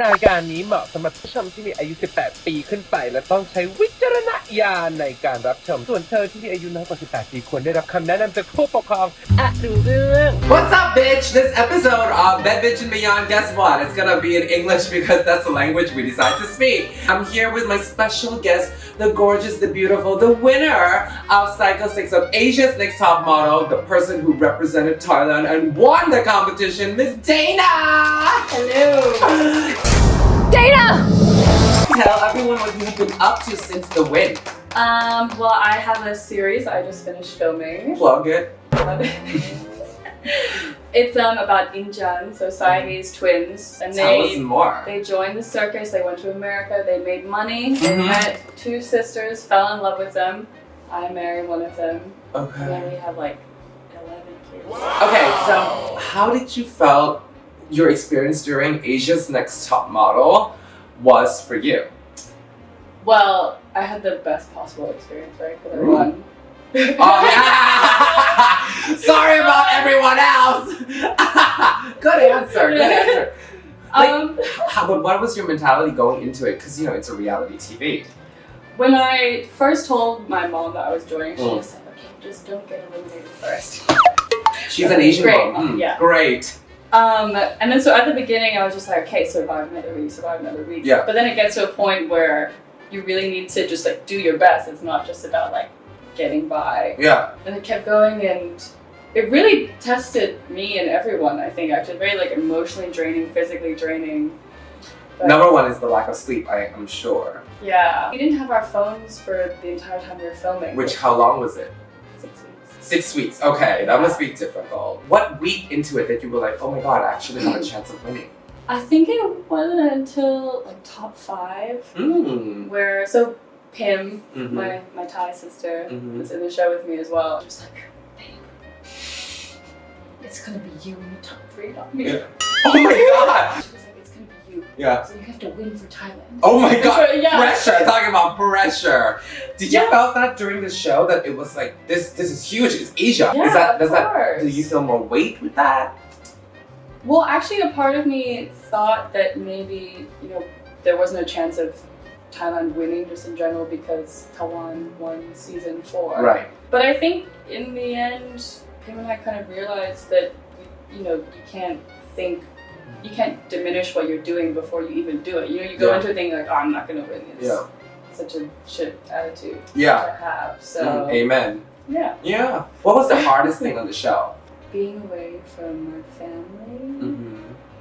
รายการนี้เหมาะสำหรับผู้ชมที่มีอายุ 18 ปีขึ้นไปและต้องใช้วิจารณญาณในการรับชมส่วนเธอที่มีอายุน้อยกว่า 18 ปีควรได้รับคำแนะนำจากผู้ปกครองดูเรื่อง What's up, bitch? This episode of Bed Bitch and Beyond, guess what? It's gonna be in English because that's the language we decide to speak. I'm here with my special guest, the gorgeous, the beautiful, the winner of Cycle 6 of Asia's Next Top Model, the person who represented Thailand and won the competition, Miss Dana! Hello! Dana! Tell everyone what you've been up to since the win. Well, I have a series I just finished filming. Plug it. It's about Injan, so Siamese twins, and Tell us more. they joined the circus. They went to America. They made money. They met two sisters, fell in love with them. I married one of them. Okay. And then we have like 11 kids. Okay, so how did you felt your experience during Asia's Next Top Model was for you? Well, I had the best possible experience, right? Because I won. Oh yeah! Sorry about everyone else. Good answer. Good answer. But what was your mentality going into it? Because you know it's a reality TV. When I first told my mom that I was joining, she just said, "Okay, just don't get eliminated first." She's an Asian Great, mom. yeah. Great. And then so at the beginning I was just like, okay, survive another week. Yeah. But then it gets to a point where you really need to just like do your best. It's not just about like getting by. Yeah. And it kept going and it really tested me and everyone, I think, actually. Very like emotionally draining, physically draining. But, Number one is the lack of sleep, I'm sure. yeah. We didn't have our phones for the entire time we were filming. Which, how long was it? 6 weeks. 6 weeks. Okay, that must be difficult. What week into it that you were like, oh my god, I actually have a chance of winning? I think it wasn't until like top 5 where so Pim, my Thai sister, was in the show with me as well. She was like, babe, it's gonna be you in the top 3, not me. Yeah. Oh my god! She was like, it's gonna be you. Yeah. So you have to win for Thailand. Oh my god! Yeah. Pressure! Talking about pressure. Did you felt that during the show that it was like this is huge, it's Asia. Yeah, does that course. do you feel more weight with that? Well, actually a part of me thought that maybe, you know, there wasn't a chance of Thailand winning just in general because Taiwan won season 4. Right. But I think in the end, Pim and I kind of realized that, you know, you can't diminish what you're doing before you even do it. You know, you go into a thing like, oh, I'm not gonna win. It's such a shit attitude to have. So, Amen. yeah. Yeah. What was the hardest thing on the show? Being away from my family.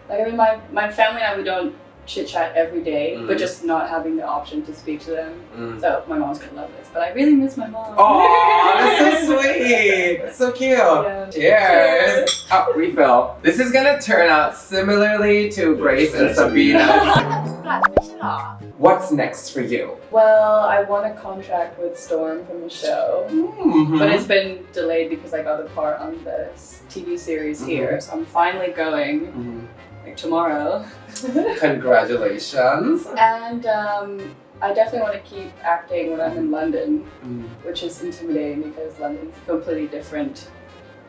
Like, I mean, my family and I, we don't chit-chat every day, but just not having the option to speak to them. So my mom's gonna love this, but I really miss my mom. Oh, that's so sweet. That's so cute. Yeah. Cheers. Oh, refill. This is gonna turn out similarly to Grace and Sabina. What's next for you? Well, I won a contract with Storm from the show, but it's been delayed because I got a part on the TV series here. So I'm finally going, like tomorrow. Congratulations. And I definitely want to keep acting when I'm in London, which is intimidating because London's a completely different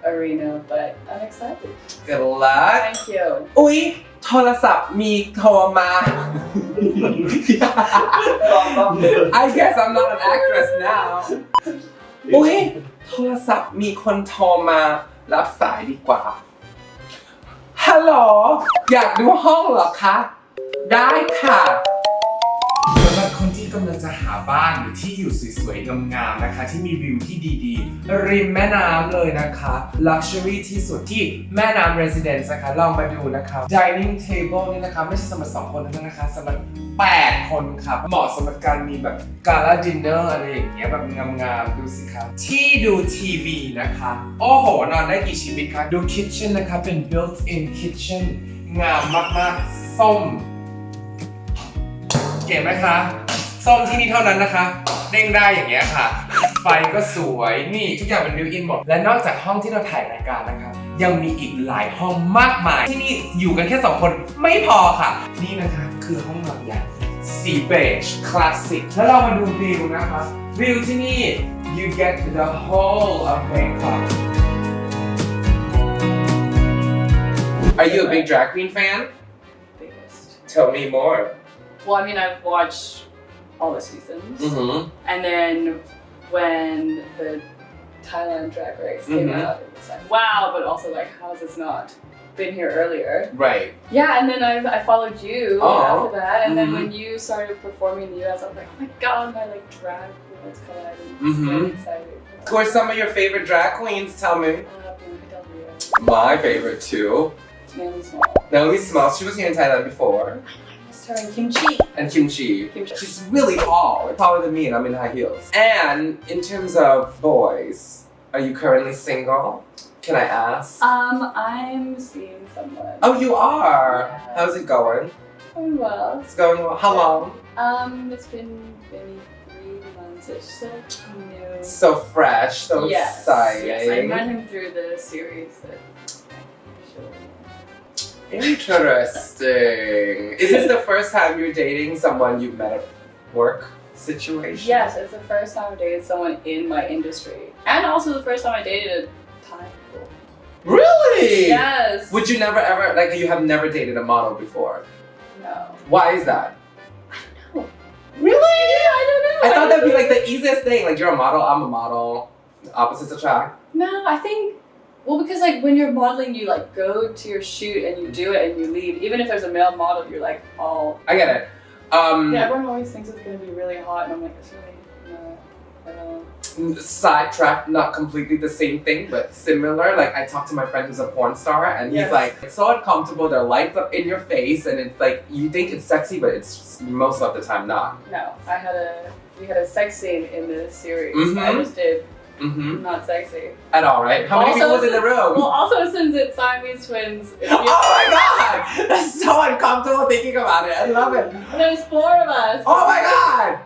arena, but I'm excited. Good luck. Thank you. อุ๊ยโทรศัพท์มีโทรมา I guess I'm not an actress now. อุ๊ยโทรศัพท์มีคนโทรมารับสายดีกว่า ฮัลโหลอยากดูห้องเหรอคะ ได้ค่ะสำหรับคนที่กำลังจะหาบ้านหรือที่อยู่สวยๆงามๆนะคะที่มีวิวที่ดีๆริมแม่น้ำเลยนะคะ Luxury ที่สุดที่แม่น้ำ Residence นะคะลองมาดูนะคะ Dining Table นี่นะคะไม่ใช่สำหรับ2 คนเท่านั้นนะคะสำหรับ8 คนครับเหมาะสำหรับการมีแบบ Gala Dinner อะไรอย่างเงี้ยแบบงามๆดูสิครับที่ดูทีวีนะคะโอ้โหนอนได้กี่ชีวิตคะดู Kitchen นะคะเป็น built-in kitchen งามมากๆส้มเก๋ไหมคะส้มที่นี่เท่านั้นนะคะเด้งได้อย่างเงี้ยค่ะไฟก็สวยนี่ทุกอย่างเป็นบิวอินหมดและนอกจากห้องที่เราถ่ายรายการนะคะยังมีอีกหลายห้องมากมายที่นี่อยู่กันแค่2 คนไม่พอค่ะนี่นะคะคือห้องนอนใหญ่สีเบจคลาสสิกแล้วเรามาดูวิวนะคะวิวที่นี่ you get the whole of Bangkok Are you a big drag queen fan? Biggest. Tell me more. Well, I mean, I've watched all the seasons. Mm-hmm. And then when the Thailand Drag Race came out, it was like, wow, but also like, how has this not been here earlier? Right. Yeah, and then I followed you Oh. after that, and then when you started performing in the US, I was like, oh my god, my like drag queens colliding. I'm so excited. Who are some of your favorite drag queens? Tell me. Bianca Del Rio. My favorite too. Naomi Small. Naomi Smalls. She was here in Thailand before. Her and Kimchi. And Kimchi. Kimchi. She's really tall. Taller than me, and I'm in high heels. And in terms of boys, are you currently single? Can I ask? I'm seeing someone. Oh, you are. Yeah. How's it going? Going well. It's going well. How long? It's been maybe 3 months. It's so new. So fresh, so exciting. Yes, I met him through the series that Interesting. Is this the first time you're dating someone you met at work situation? Yes, it's the first time I dated someone in my industry. And also the first time I dated a Thai girl. Really? Yes. Would you never ever, like you have never dated a model before? No. Why is that? I don't know. Really? Yeah, I don't know. I thought that'd be like the easiest thing. Like you're a model, I'm a model. Opposites attract. No, I think, well, because like when you're modeling, you like go to your shoot and you do it and you leave. Even if there's a male model, you're like all. I get it. Yeah, everyone always thinks it's gonna be really hot, and I'm like, it's really not at all. Sidetrack, not completely the same thing, but similar. Like I talked to my friend who's a porn star, and he's Yes. like, it's so uncomfortable. There are lights up in your face, and it's like you think it's sexy, but it's just, most of the time not. No, we had a sex scene in the series. Mhm. I just did Mm-hmm. not sexy. At all, right? How many Also, people was in the room? Well, also since it's Siamese twins, Oh my god! That's so uncomfortable thinking about it. I love it. there's 4 of us. Oh my god!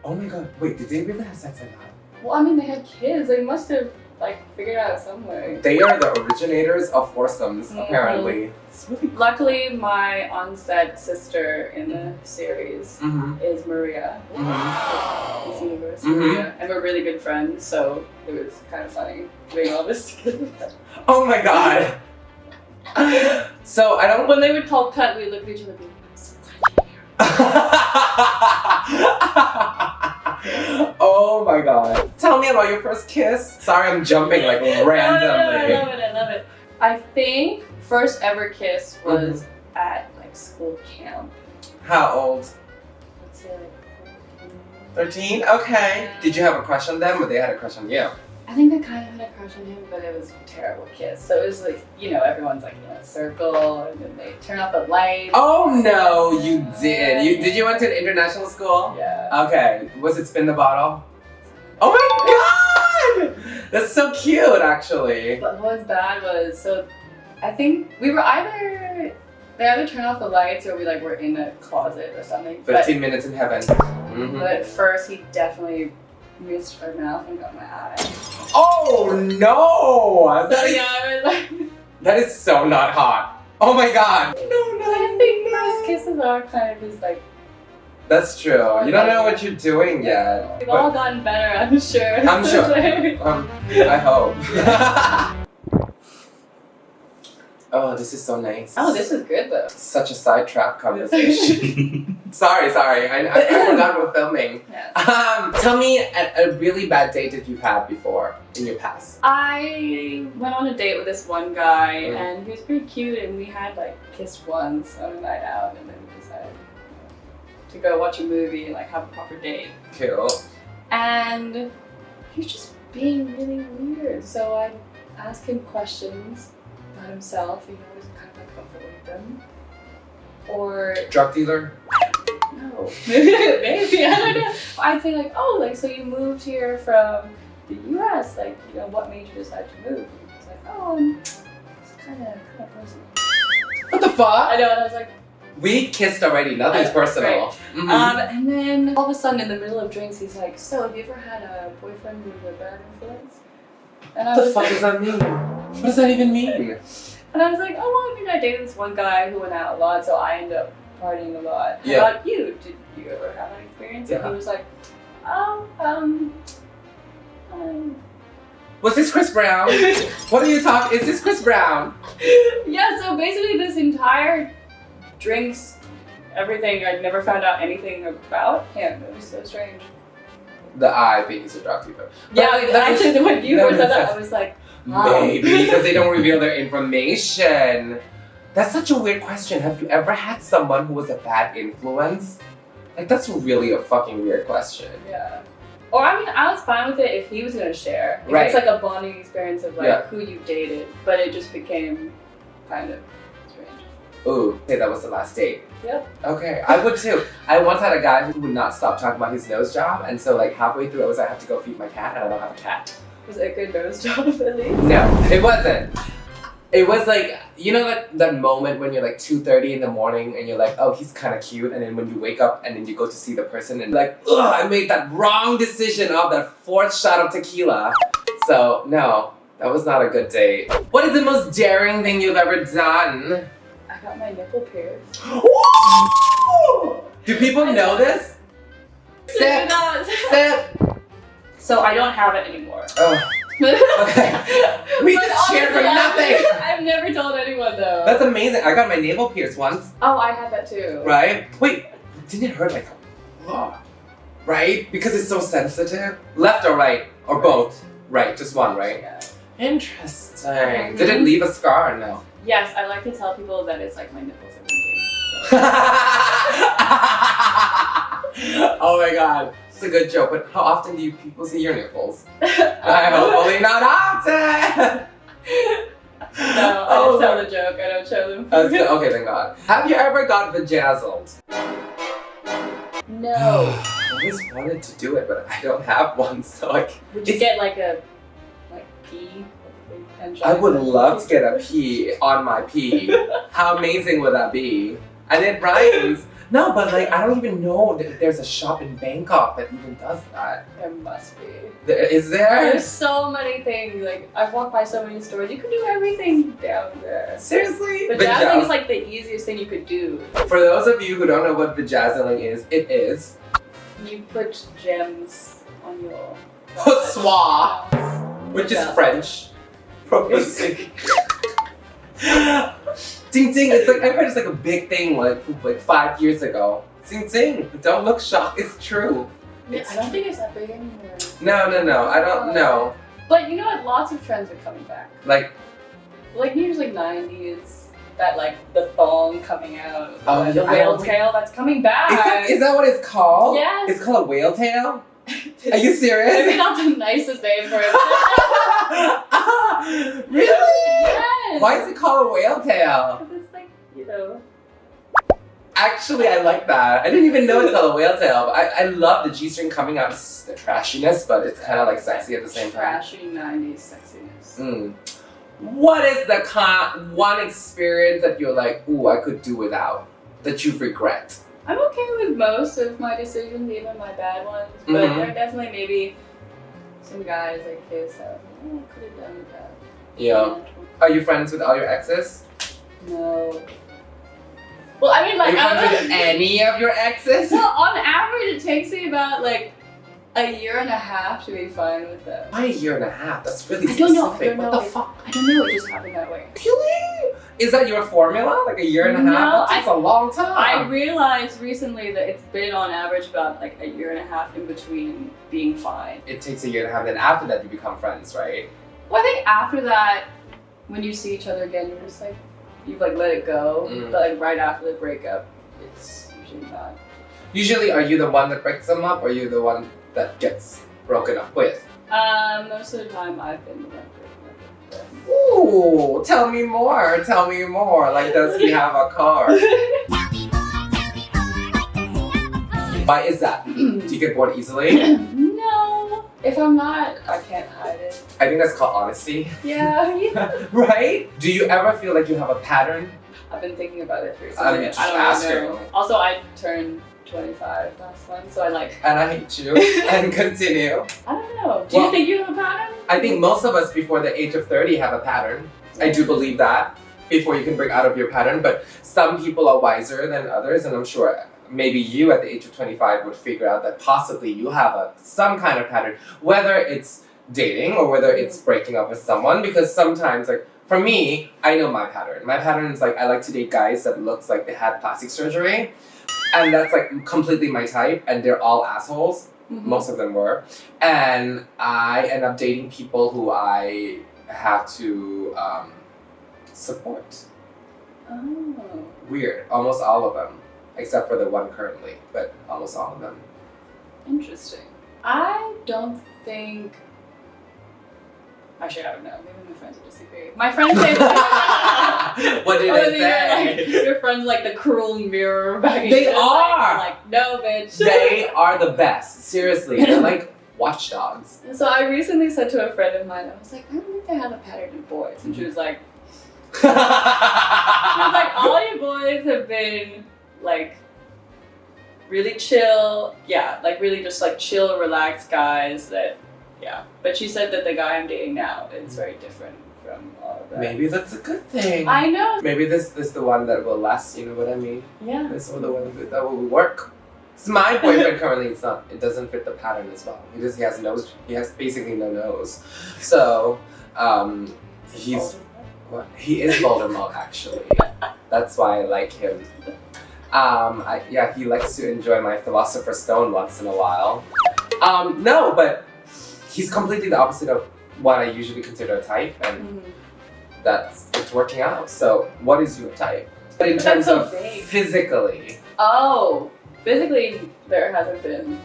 Oh my god. Wait, did they really have sex like that? Well, I mean, they had kids. They must have like figured it out some way. They are the originators of foursomes, Mhm. apparently. It's really cool. Luckily, my on-set sister in the series is Maria. Miss Universe, Maria. And we're really good friends, so it was kind of funny doing all this together. Oh my god. So I don't. When they would call cut, we'd look at each other and be like, I'm so glad you're here. Oh my god. Tell me about your first kiss. Sorry, I'm jumping like randomly. No, I love it. I think first ever kiss was at like school camp. How old? Let's say like 13? Okay. Did you have a crush on them or they had a crush on you? I think I kind of had a crush on him, but it was a terrible kiss. So it was like, you know, everyone's like in a circle and then they turn off the lights. Oh no, you did. Did you went to an international school? Yeah. Okay. Was it spin the bottle? Oh my god! That's so cute actually. But what was bad was, so I think we were they either turned off the lights or we like were in a closet or something. 15 minutes in heaven. But first he definitely missed my mouth and got my eye. Oh no! So yeah, I was like, That is so not hot. Oh my god. No, I think first kisses are kind of just like, That's true. You don't know what you're doing yet. we've all gotten better, I'm sure. I'm sure. I hope. Oh, this is so nice. Oh, this is good though. Such a sidetrack conversation. sorry. I forgot we're filming. Yeah. Tell me a really bad date that you've had before in your past. I went on a date with this one guy and he was pretty cute and we had like kissed once on a night out and then we decided to go watch a movie and like have a proper date. Cool. And he was just being really weird. So I asked him questions about himself and he was kind of uncomfortable with them. Or Drug dealer? no, maybe, I don't know. I'd say like, oh, like so you moved here from the US, like, you know, what made you decide to move? And he was like, oh, it's kind of personal. What the fuck? I know, and I was like, We kissed already, nothing's personal. right. And then all of a sudden in the middle of drinks, he's like, so have you ever had a boyfriend who was a bad influence? And I What the was fuck like, does that mean? What does that even mean? And I was like, oh, well, I mean, I dated this one guy who went out a lot, so I ended up partying a lot. Yeah. How about you? Did you ever have that experience? And Yeah. he was like, oh, Was this Chris Brown? What are you talking? Is this Chris Brown? yeah, so basically this entire drinks everything. I never found out anything about him. It was so strange. The eye thing is a drug dealer. Yeah, But, like, that actually, was- when you that first said makes that, I sense. was like, Maybe because they don't reveal their information. That's such a weird question. Have you ever had someone who was a bad influence? Like that's really a fucking weird question. Yeah. Or I mean, I was fine with it if he was gonna share. If Right. it's like a bonding experience of like Yeah. who you dated, but it just became kind of strange. Ooh, okay, that was the last date. Yep. Okay, I would too. I once had a guy who would not stop talking about his nose job, and so like halfway through, I was like, I have to go feed my cat, and I don't have a cat. Was it a good nose job at least? No, it wasn't. It was like, you know that moment when you're like 2:30 in the morning and you're like, oh, he's kind of cute. And then when you wake up and then you go to see the person and like, ugh, I made that wrong decision of that 4th shot of tequila. So no, that was not a good date. What is the most daring thing you've ever done? I got my nipple pierced. Woo! Do people know this? Sip, sip. So I don't have it anymore. Oh, okay. We But just cheered for honestly, nothing. I've never told anyone though. That's amazing. I got my navel pierced once. Oh, I had that too. Right? Wait, didn't it hurt like, ugh, right? Because it's so sensitive? Left or right? Or both? Right, just one, right? Yeah. Interesting. Mhm. Did it leave a scar or no? Yes, I like to tell people that it's like my nipples are winking. Oh my god. It's a good joke, but how often do you people see your nipples? I So. hopefully not often! No, I Oh just tell my- the joke. I don't show them. That's good. Okay, thank God. Have you ever got vajazzled? No. I always wanted to do it, but I don't have one, so like... Would you It's- get like a pee? I would love to get a pee on my pee. How amazing would that be? And it rhymes. No, but like I don't even know that there's a shop in Bangkok that even does that. There must be. Is there? There's so many things. Like I've walked by so many stores. You can do everything down there. Seriously? But dazzling is like the easiest thing you could do. For those of you who don't know what vajazzling is, it is You put gems on your Soie, which is French for pussy. Ding ding, it's like I heard it's like a big thing like 5 years ago. Ding ding, don't look shocked, it's true. Yeah, I don't think it's that big anymore. No, I don't know. But you know what? Lots of trends are coming back. Like, Like here's like 90s, that like the thong coming out, Oh, the yeah, I whale don't think- tail that's coming back. is that what it's called? Yes. It's called a whale tail? Are you Maybe serious? not the nicest name for it. Really? Yes. Why is it called a whale tail? Because it's like, you know. Actually, I like that. I didn't even know it's called a whale tail. But I love the G-string coming out. It's the trashiness, but it's kind of like sexy at the same time. Trashy 90s sexiness. Mm. What is the one experience that you're like, ooh, I could do without, that you regret? I'm okay with most of my decisions, even my bad ones. But Mhm. there are definitely maybe some guys I kiss that I was like, oh, I could have done with that. Yeah. Are you friends with all your exes? No. Well, I mean, Are like, you friends with any of your exes? well, on average, it takes me about like a year and a half to be fine with them. Why a year and a half? That's really I don't know. specific. What the It- fuck? I don't know. It just happened that way. Really? Is that your formula? Like a year and a half? No, That takes a long time. I realized recently that it's been on average about like a year and a half in between being fine. It takes a year and a half, then after that you become friends, right? Well, I think after that, when you see each other again, you're just like, you've like let it go. Mm. But like right after the breakup, it's usually not. Usually, are you the one that breaks them up, or are you the one that gets broken up with? Most of the time I've been the one breaking up with them. Ooh, tell me more. Tell me more. Like, does he have a car? Why is that? Do you get bored easily? No. If I'm not, I can't hide it. I think that's called honesty, Yeah. right? Do you ever feel like you have a pattern? I've been thinking about it recently. I'm just I don't asking. know. Also, I turned 25 last month, so I like, And I hate you. And continue. I don't know. Do Well- you think you have a pattern? I think most of us before the age of 30 have a pattern. I do believe that before you can break out of your pattern, but some people are wiser than others, and I'm sure maybe you at the age of 25 would figure out that possibly you have some kind of pattern, whether it's dating or whether it's breaking up with someone, because sometimes, like, for me, I know my pattern. My pattern is like, I like to date guys that looks like they had plastic surgery. and that's like completely my type, and they're all assholes. Mhm. Most of them were, and I end up dating people who I have to support. Oh. Weird. Almost all of them, except for the one currently, but almost all of them. Interesting. I don't think. Actually, I don't know. Maybe my friends would disagree. My friends say that. What did they say? Your friends like the cruel mirror back. They are! Like, no, bitch. They are the best. Seriously, they're like watchdogs. So I recently said to a friend of mine, I was like, I don't think I have a pattern in boys, and she was like, all your boys have been like really chill, yeah, like really just like chill, relaxed guys that, yeah. But she said that the guy I'm dating now is very different from all of that. Maybe that's a good thing. I know. Maybe this is the one that will last. You know what I mean? Yeah. This is the one that will work. So my boyfriend currently, it doesn't fit the pattern as well. He has nose. He has basically no nose. So, he's. What? He is Voldemort actually. That's why I like him. He likes to enjoy my Philosopher's Stone once in a while. No, but he's completely the opposite of what I usually consider a type, and it's working out. So, what is your type? But in terms so of vague. physically, Oh, physically there hasn't been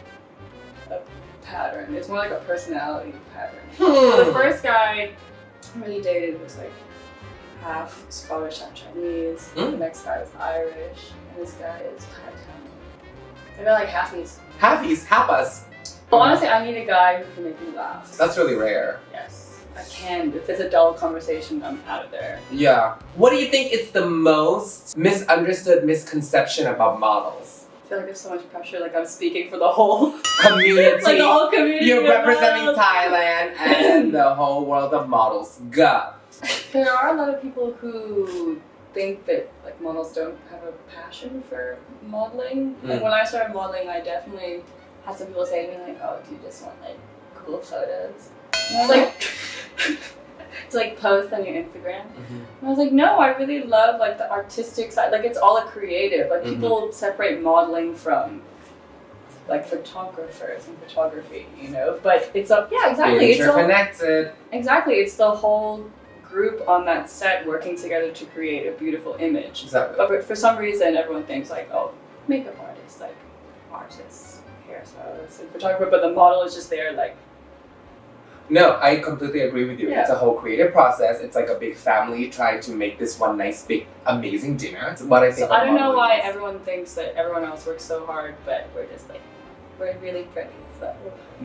a pattern. It's more like a personality pattern. The first guy I really dated was like half Scottish, half Chinese. The next guy was Irish, and this guy is Thai. They're like halfies. halfies, hapas. Well, honestly, I need a guy who can make me laugh. That's really rare. Yes, I can. If it's a dull conversation, I'm out of there. Yeah. What do you think is the most misunderstood misconception about models? I feel like there's so much pressure. Like I'm speaking for the whole Community. like the whole community. You're of representing models. Thailand and the whole world of models. Go. There are a lot of people who think that like models don't have a passion for modeling. Like when I started modeling, I definitely had some people say to me like, "Oh, do you just want like cool photos?" And I was like, to like post on your Instagram. And I was like, no, I really love like the artistic side. Like it's all a creative. Like people separate modeling from like photographers and photography, you know. But it's a exactly. It's interconnected. Exactly, it's the whole group on that set working together to create a beautiful image. Exactly. But for some reason, everyone thinks like, oh, makeup artists, like artists, hairstylists, and photographer, but the model is just there like. No, I completely agree with you. Yeah. It's a whole creative process. It's like a big family trying to make this one nice, big, amazing dinner. It's what I think. So I don't know why modeling is. everyone thinks that everyone else works so hard, but we're just like, we're really pretty. So.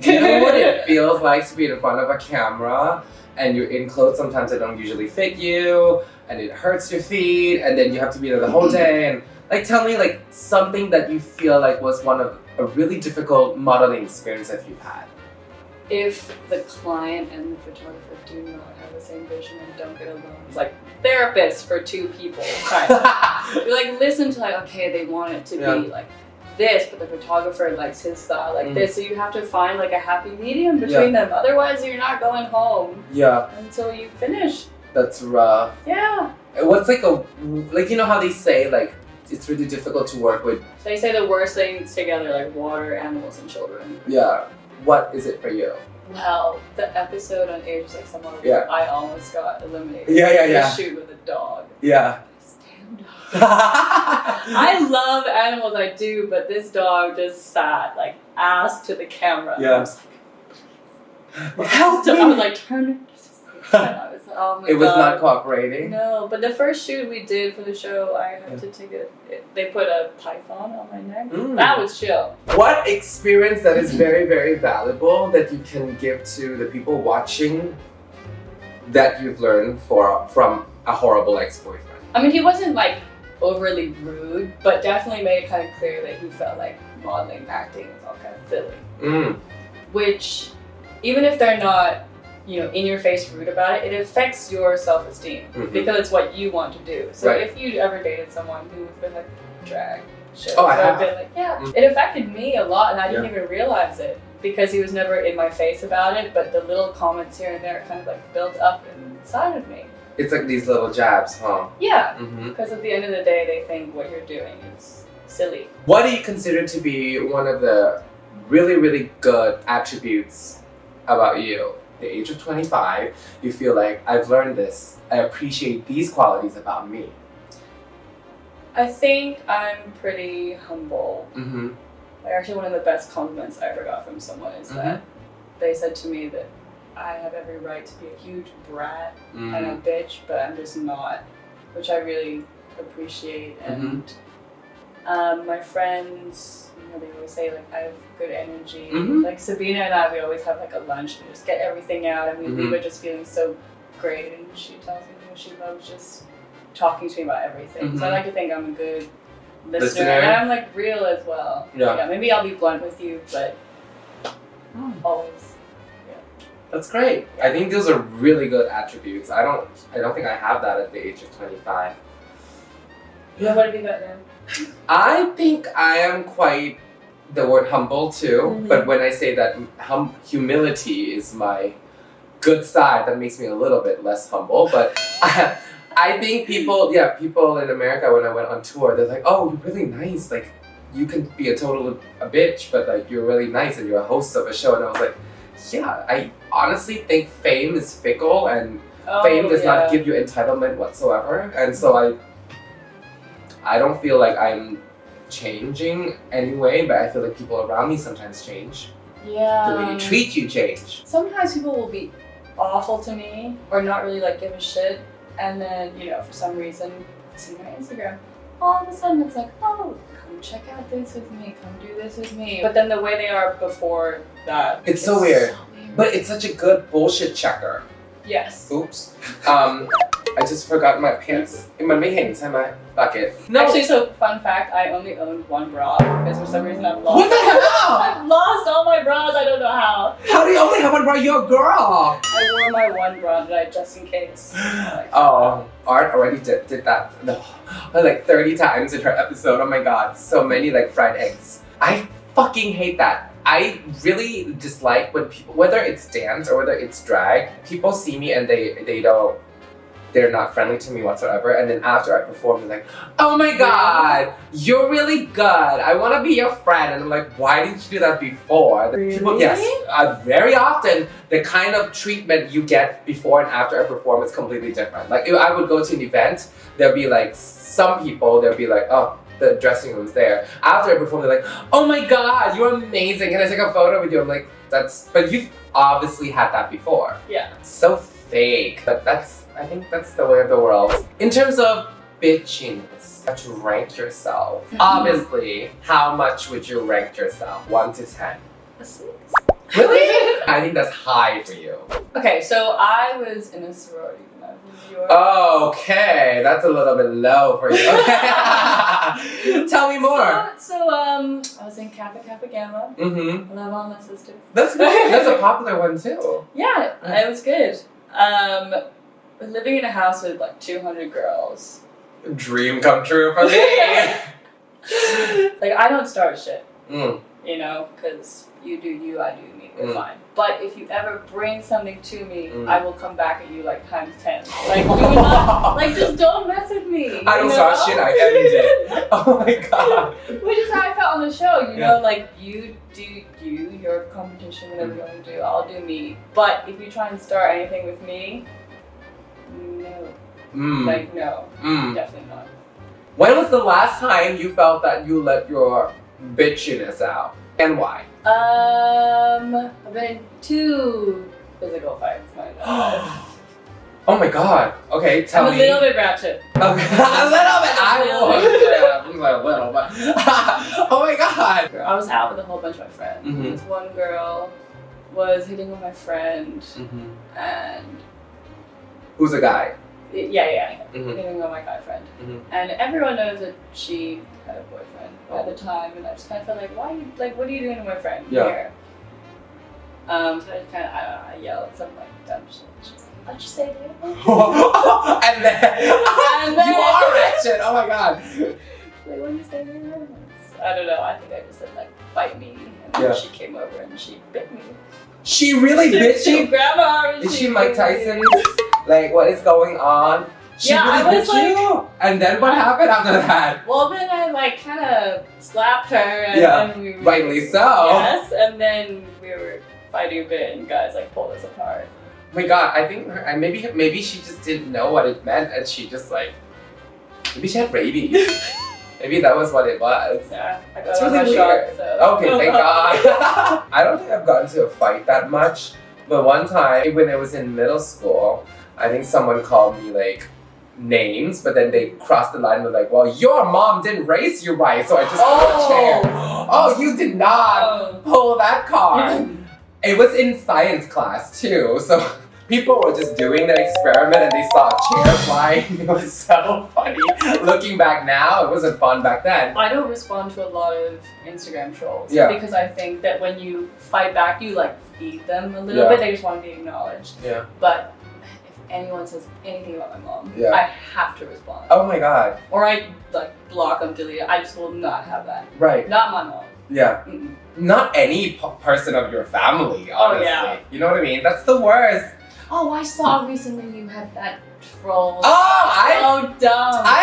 You know what it feels like to be in front of a camera and you're in clothes sometimes that don't usually fit you and it hurts your feet and then you have to be there the whole day and like tell me like something that you feel like was one of a really difficult modeling experience that you've had. If the client and the photographer do not have the same vision and don't get along, it's like therapists for two people. Kind of. You like listen to like, okay, they want it to be like this, but the photographer likes his style like this, so you have to find like a happy medium between them. Otherwise, you're not going home. Yeah. Until you finish. That's rough. Yeah. What's like you know how they say like it's really difficult to work with. They say the worst things together like water, animals, and children. Yeah. What is it for you? Well, the episode on Age Like Someone, I almost got eliminated. Yeah. To shoot with a dog. Yeah. I love animals, I do, but this dog just sat like ass to the camera. Yeah. I was like, help me! I was like, turn it. I was, oh my It was God. not cooperating? No, but the first shoot we did for the show, I had to take they put a python on my neck. That was chill. What experience that is very, very valuable that you can give to the people watching that you've learned from a horrible ex-boyfriend? I mean, he wasn't like overly rude, but definitely made it kind of clear that he felt like modeling, acting was all kind of silly. Which, even if they're not, you know, in your face rude about it, it affects your self-esteem because it's what you want to do. So if you ever dated someone who's been like drag shows, I have. been like, it affected me a lot, and I didn't even realize it because he was never in my face about it. But the little comments here and there kind of like built up inside of me. It's like these little jabs, huh? Yeah, because at the end of the day, they think what you're doing is silly. What do you consider to be one of the really, really good attributes about you? At the age of 25, you feel like I've learned this. I appreciate these qualities about me. I think I'm pretty humble. Mm-hmm. Like actually one of the best compliments I ever got from someone is that they said to me that I have every right to be a huge brat and a bitch, but I'm just not, which I really appreciate. And my friends, you know, they always say like I have good energy. Like Sabina and I, we always have like a lunch and just get everything out, and we leave it just feeling so great. And she tells me that she loves just talking to me about everything. So I like to think I'm a good listener. And I'm like real as well. Yeah, maybe I'll be blunt with you, but always. That's great. I think those are really good attributes. I don't think I have that at the age of 25. Yeah. What have you got now? I think I am quite the word humble too, but when I say that humility is my good side, that makes me a little bit less humble. But I think people in America, when I went on tour, they're like, oh, you're really nice. Like, you can be a bitch, but like you're really nice and you're a host of a show. And I was like, yeah, I honestly think fame is fickle and fame does not give you entitlement whatsoever. And so I don't feel like I'm changing anyway, but I feel like people around me sometimes change. Yeah. The way they treat you change. Sometimes people will be awful to me or not really like give a shit, and then, you know, for some reason, see my Instagram, all of a sudden it's like, oh, come check out this with me, come do this with me. But then the way they are before that, it's so weird. But it's such a good bullshit checker. Yes. Oops. I just forgot my pants. Manไม่เห็นใช่ไหม bucket. No. Actually, so fun fact, I only owned one bra because for some reason I've lost. What the hell? I've lost all my bras. I don't know how. How do you only have one bra? You're a girl. I wore my one bra tonight just in case. Art already did that like 30 times in her episode. Oh my god, so many like fried eggs. I fucking hate that. I really dislike when people, whether it's dance or whether it's drag, people see me and they're not friendly to me whatsoever, and then after I perform, they're like, oh my god, you're really good, I want to be your friend, and I'm like, why didn't you do that before? People, yes, very often, the kind of treatment you get before and after a performance is completely different. Like, if I would go to an event, there'll be like, some people, they'll be like, oh, the dressing room's there. After I perform, they're like, oh my god, you're amazing, can I take a photo with you? I'm like, but you've obviously had that before. Yeah. It's so fake, but I think that's the way of the world. In terms of bitchiness, you have to rank yourself. Obviously, how much would you rank yourself? 1 to 10. A 6. Really? I think that's high for you. Okay, so I was in a sorority when I was in New York. Okay, that's a little bit low for you. Tell me more. So I was in Kappa Kappa Gamma. I love all my sisters. That's good. That's a popular one too. Yeah, it was good. Living in a house with like 200 girls. Dream come true for me. Like, I don't start shit. You know, because you do you, I do me, we're fine. But if you ever bring something to me, I will come back at you like times 10. Like, do not, like, just don't mess with me. I don't start shit, I end it. Oh my god. Which is how I felt on the show, you know, like, you do you, your competition, whatever you want to do, I'll do me. But if you try and start anything with me, no. Like, no. Definitely not. When was the last time you felt that you let your bitchiness out? And why? I've been in 2 physical fights my life. Oh my god. Okay, tell me. I'm a little bit ratchet. Okay. A little bit. I was. A little bit. Oh my god. I was out with a whole bunch of my friends. This one girl was hitting on my friend, and who's a guy? Yeah. Hitting on my guy friend, and everyone knows that she had a boyfriend at the time, and I just kind of felt like, what are you doing to my friend here? So I just kind of, I yelled something like dumb shit. She's like, what'd you say, dude? and then you are ratchet. Oh my god. Like, what did you say, dude? I don't know. I think I just said like, bite me, and then she came over and she bit me. She really bit you? She grabbed my arm. Is she Mike Tyson? Like, what is going on? She Yeah, I really was hit you? And then what happened after that? Well, then I like kind of slapped her, and Yeah, then we were, rightly so. Yes, and then we were fighting a bit, and guys like pulled us apart. Oh my god, I think maybe she just didn't know what it meant, and she just like maybe she had rabies. Maybe that was what it was. Yeah, I got It's all really my weird. shots, so. Okay, thank God. I don't think I've gotten to a fight that much, but one time when I was in middle school, I think someone called me like names, but then they crossed the line and were like, well, your mom didn't raise you right, so I just pulled a chair. Oh, you did not pull that card. It was in science class too, so people were just doing the experiment and they saw a chair flying. It was so funny. Looking back now, it wasn't fun back then. I don't respond to a lot of Instagram trolls because I think that when you fight back, you like feed them a little bit. They just want to be acknowledged. Yeah. But if anyone says anything about my mom, I have to respond. Oh my god. Or I like block them, delete it. I just will not have that. Right. Not my mom. Yeah. Mm-mm. Not any person of your family, honestly. Oh, yeah. You know what I mean? That's the worst. Oh, I saw recently you had that troll. Oh, so dumb. I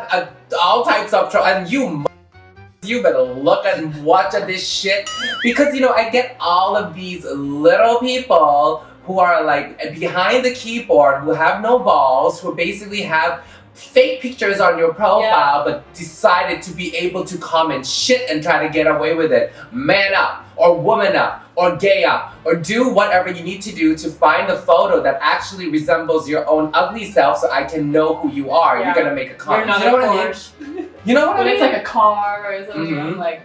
have all types of trouble, and you better look and watch at this shit, because you know I get all of these little people who are like behind the keyboard, who have no balls, who basically have fake pictures on your profile, but decided to be able to comment shit and try to get away with it. Man up, or woman up, or gay up, or do whatever you need to do to find a photo that actually resembles your own ugly self, so I can know who you are. You're gonna make a comment. You're not you know a what I mean? Porsche. You know what I When mean? it's like a car or something, I'm like,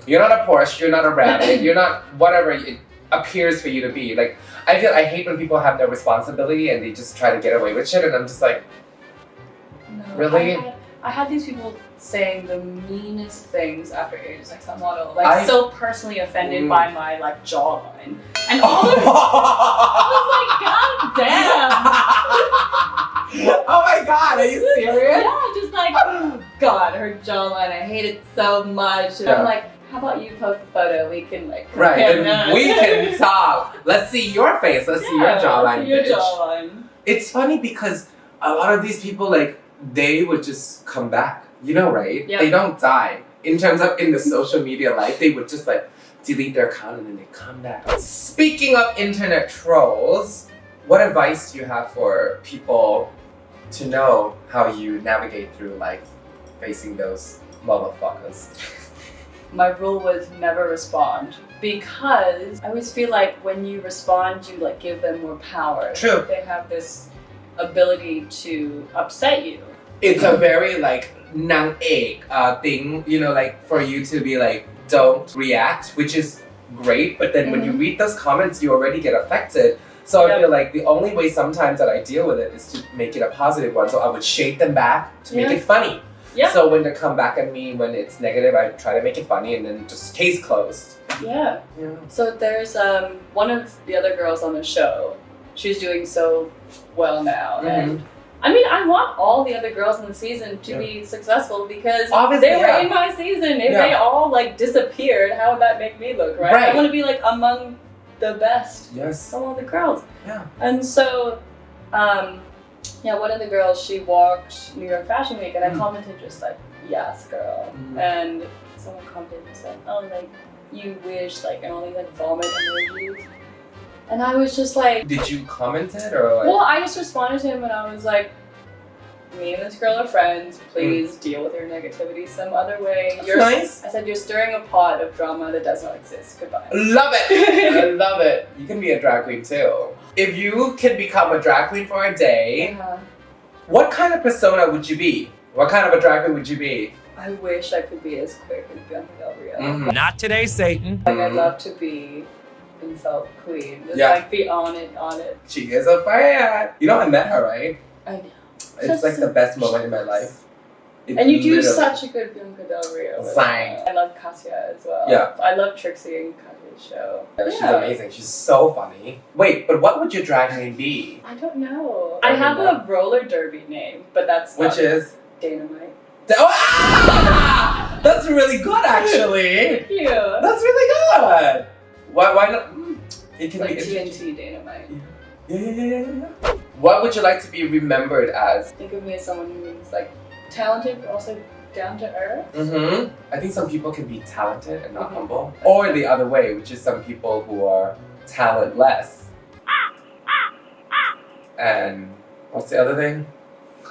You're not a Porsche. You're not a rabbit. You're not whatever it appears for you to be. Like I hate when people have their responsibility and they just try to get away with shit, and I'm just like. no. Really? I had these people saying the meanest things after Ages Like Some Model, like so personally offended by my like jawline, and all of I was like, God damn! Oh my god, are you serious? Yeah, just like, oh God, her jawline, I hate it so much. And I'm like, how about you post a photo? We can like Right, compare and notes. we can talk. Let's see your face. Let's see your jawline, Your bitch. jawline. It's funny because a lot of these people, like, they would just come back. You know, right? Yeah. They don't die. In terms of in the social media life, they would just like delete their account and then they come back. Speaking of internet trolls, what advice do you have for people to know how you navigate through like facing those motherfuckers? My rule was never respond, because I always feel like when you respond, you like give them more power. True. Like, they have this ability to upset you. It's a very like nang thing, you know, like for you to be like, don't react, which is great, but then when you read those comments, you already get affected. So I feel like the only way sometimes that I deal with it is to make it a positive one. So I would shake them back to make it funny. Yeah. So when they come back at me when it's negative, I try to make it funny and then just case closed. Yeah. So there's one of the other girls on the show. She's doing so well now, and I mean, I want all the other girls in the season to be successful, because obviously, they were in my season. If they all like disappeared, how would that make me look, right? I want to be like among the best. Yes. Of all the girls. Yeah. And so, one of the girls, she walked New York Fashion Week, and I commented just like, yes, girl. And someone commented just like, oh, like, you wish, like, and all these like vomit emojis. And I was just like... Did you comment it or like... Well, I just responded to him and I was like, me and this girl are friends, please deal with your negativity some other way. That's nice. I said, you're stirring a pot of drama that does not exist. Goodbye. Love it! I love it. You can be a drag queen too. If you could become a drag queen for a day, what kind of persona would you be? What kind of a drag queen would you be? I wish I could be as quick as Bianca Del Rio. Not today, Satan. Like, I'd love to be insult queen. Just like be on it. She is a fan. You know, I met her, right? I know. It's like the best moment in my life. And you do such a good Bianca Del Rio. Fine. I love Kasia as well. Yeah. I love Trixie and Kasia's show. Yeah, she's amazing. She's so funny. Wait, but what would your drag name be? I don't know. I have a roller derby name, but that's not Which is? Dynamite. Oh, that's really good, actually. Thank you. That's really good. Why not? It can Like be TNT Dynamite. Yeah. What would you like to be remembered as? Think of me as someone who's like talented but also down to earth. I think some people can be talented and not humble. Or the other way, which is some people who are talentless. And what's the other thing?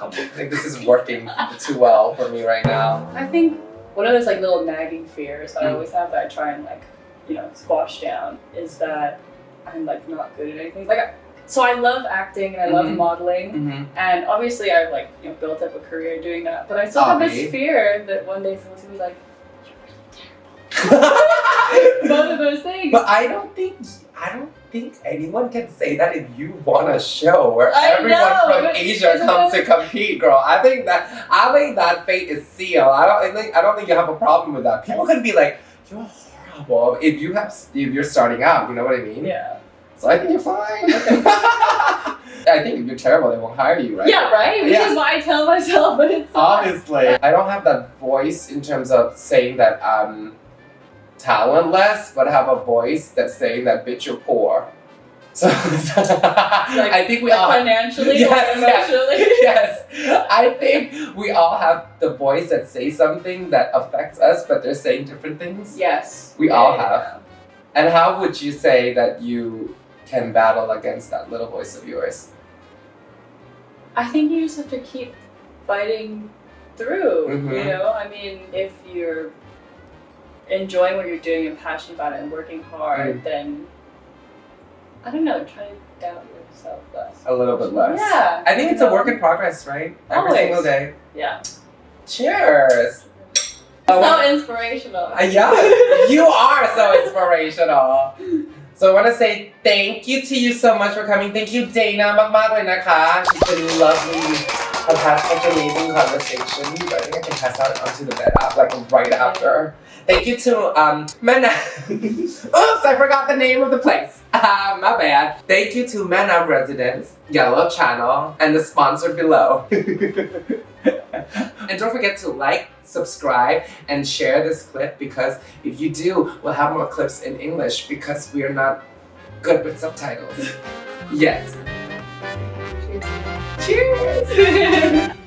I think this is working too well for me right now. I think one of those like little nagging fears that I always have that I try and like, you know, squash down is that I'm like not good at anything. Like, so I love acting and I love modeling, and obviously I've like, you know, built up a career doing that. But I still have this fear that one day someone's gonna be like, "You're really terrible." Both of those things. But I don't think anyone can say that if you want a show where I everyone know, from but Asia isn't comes it- to compete, girl. I think that fate is sealed. I don't think you have a problem with that. People can be like, you're horrible if you're starting out. You know what I mean? Yeah. So I think you're fine. I think if you're terrible, they won't hire you, right? Yeah, right? Which is why I tell myself, but it's not. Obviously. I don't have that voice in terms of saying that I'm talentless, but I have a voice that's saying that bitch, you're poor. So I think we all financially or emotionally. Yes. I think we all have the voice that says something that affects us, but they're saying different things. Yes. We all have. And how would you say that you can battle against that little voice of yours? I think you just have to keep fighting through, Mhm. you know? I mean, if you're enjoying what you're doing and passionate about it and working hard, then, I don't know, try to doubt yourself less. A little bit less. Yeah. I think it's a work in progress, right? Every Always. single day. Yeah. Cheers! So inspirational. Yeah, you are so inspirational. So I want to say thank you to you so much for coming. Thank you, Dana, มากๆเลยนะคะ It's been lovely. I've had such amazing conversations. I think I can pass out onto the bed like right after. Thank you to Menam. Oops, I forgot the name of the place. My bad. Thank you to Menam Residences, Yellow Channel, and the sponsor below. And don't forget to like, subscribe, and share this clip because if you do, we'll have more clips in English because we're not good with subtitles yet. Cheers. Cheers!